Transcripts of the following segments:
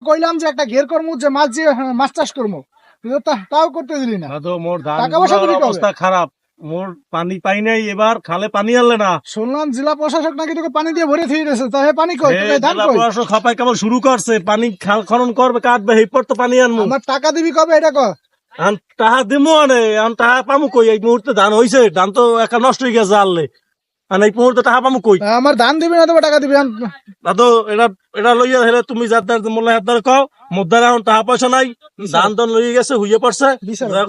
কইলাম যে একটা ঘের করবো, যে মাছ দিয়ে মাছ চাষ করবো, তুই তো তাও করতে দিলি না। তো মোর ধান টাকা পয়সা দিবি কবে? অবস্থা খারাপ, মোর পানি পাই নাই, এবার খালে পানি আনলে না। শুনলাম জেলা প্রশাসক নাকি তোকে পানি দিয়ে ভরে থিয়ে দিয়েছে, তাই পানি কই, তোকে ধান কই? খাপাই কেবল শুরু করছে, পানি খাল খনন করবে, কাটবে, এরপর তো পানি আনবো। আমার টাকা দিবি কবে এটা কর? টাকা দিমু আনে, টাকা পামু কই? এই মুহূর্তে ধান হইছে, ধান তো একা নষ্ট হয়ে গেছে আনলে, আর এই মুহূর্তে টাকা পামু কই? আমার ধান দিবি না, তবে টাকা দিবি। তো এটা এটা লইয়া হেলে তুমি যার মোল্লা হাত কও, মোদ্দার এখন টাকা পয়সা নাই, ধান তো লইয়া গেছে, হইয়ে পড়ছে,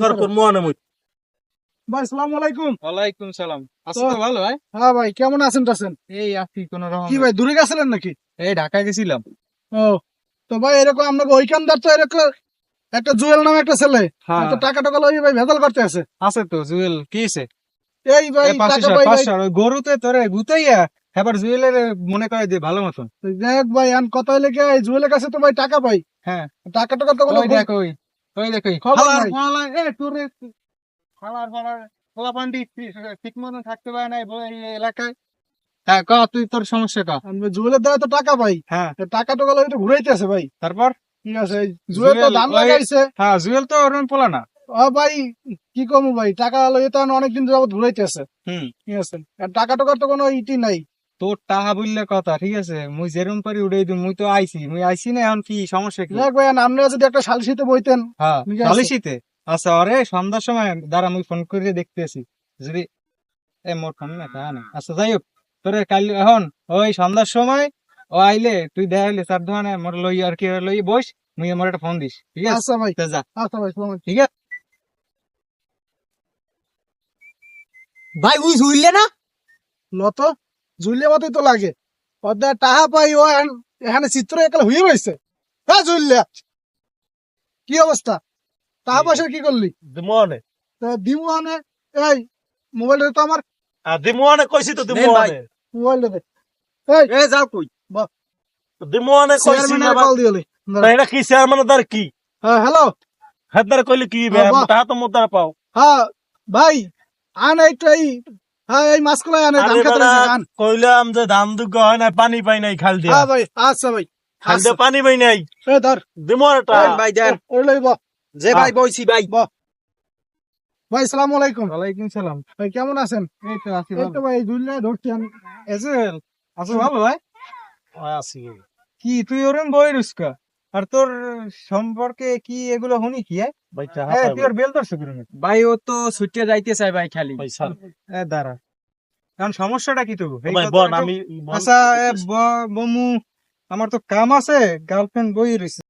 করবো আনে মুই। ভাই সালাম আলাইকুম। ওয়ালাইকুম সালাম। আছো তো ভালো ভাই? হ্যাঁ ভাই, কেমন আছেন টাছেন? এই আছি কোন রকম। কি ভাই দূরে গেছিলেন নাকি? এই ঢাকায় গেছিলাম। ও, তো ভাই এরকম আপনাকে ওইখানদার তো এরকম একটা জুয়েল নামে একটা ছেলে, হ্যাঁ। তো টাকা টাকা লইয়ে ভাই ভেজাল করতে আছে। আছে তো জুয়েল, কি আছে? এই ভাই টাকা ভাই গরুতে তোরে গুতাইয়া এবার জুয়েলের মনে করে দিয়ে ভালো মতন। দেখ ভাই, আন কত লেগে এই জুয়েলের কাছে তো ভাই টাকা পাই। হ্যাঁ, টাকা টাকা তো কোনো ওই দেখ ওই দেখই খবর নাই। ঠিক মতন থাকতে পারে না এই এলাকায়। হ্যাঁ ক, তুই তোর সমস্যা ক। আমি জুয়েলের দ্বারা তো টাকা পাই, হ্যাঁ, টাকা টাকা লইয়ে তো ঘুরাইতে আছে ভাই। তারপর ঠিক আছে, এই জুয়েল তো ধান লাগাইছে। হ্যাঁ, জুয়েল তো ওরকম পোলা না। ও ভাই কি কমু ভাই, টাকা লইয়ে তো অনেকদিন যাবত ঘুরাইতে আছে। ঠিক আছে, আর টাকা টাকার তো কোনো ইটি নাই। তোর টাহা বললে কথা, ঠিক আছে, মুই যেরকম পারি উড়াই দিই। মুই আইছি না, এখন কি সমস্যা কি? দেখ ভাই, আপনারা যদি একটা সালিসিতে বইতেন। হ্যাঁ, ঠিক আছে। সালিসিতে আচ্ছা, আরে সন্ধ্যার সময় দাঁড়া, মুই ফোন করে দেখতেছি যদি মোর ফোন না তা না। আচ্ছা যাই হোক, তোরে কাল এখন ওই সন্ধ্যার সময় ও আইলে তুই দেখাইলে তার দোকানে মোর লই আর কি লই বস, মুই আমার একটা ফোন দিস, ঠিক আছে? আচ্ছা ভাই, তা যা। আচ্ছা ভাই, সালাম। ঠিক আছে ভাই, উই ঝুইলে না লত জুইলে মতোই তো লাগে। ওদের টাকা পাই, ও এখানে চিত্র একালে হয়ে রয়েছে। হ্যাঁ জুইলে, কি অবস্থা? টাকা পয়সা কি করলি? দিমু আনে, দিমু আনে। এই মোবাইলটা তো আমার, দিমু আনে কইছি তো, দিমু আনে, মোবাইলটা দে। এ যাও কই দিমু আনে কইছি। চেয়ারম্যানের কল দিলি। এটা কি চেয়ারম্যানের দ্বার কি? হ্যাঁ হ্যালো। হাত দ্বারা কইলে কি টাকা তো মোর দ্বারা পাও। হ্যাঁ ভাই, আন একটু এই, হ্যাঁ এই মাছগুলো আনে, ধান খেতে রয়েছে, আন। কইলাম যে ধান দুগ্গ হয় না, পানি পাই নাই খাল দিয়া। হ্যাঁ ভাই, আচ্ছা ভাই, খাল দিয়া পানি পাই নাই, এ ধর দিমু আনে টাকা। ভাই দেন ওই লইব। যে ভাই বইছি ভাই। ভাই সালাম আলাইকুম। ওয়ালাইকুম সালাম। ভাই কেমন আছেন? এই তো আছি এই ভালো। তো ভাই জুইলে ধরছি আমি। এজেল আছো ভালো ভাই? আছি। কি তুই ওরম বই রুস্কা আর তোর সম্পর্কে কি এগুলো শুনি কি? ভাই টাকা হ্যাঁ, পাইবো। তুই আর বেল ধরছো কি ভাই? ও তো ছুটিয়ে যাইতে চাই ভাই খালি। ভাই স্যার, দাঁড়া, এখন সমস্যাটা কি তো? ভাই বল, আমি আচ্ছা বমু, আমার তো কাম আছে, গার্লফ্রেন্ড বই রয়েছে।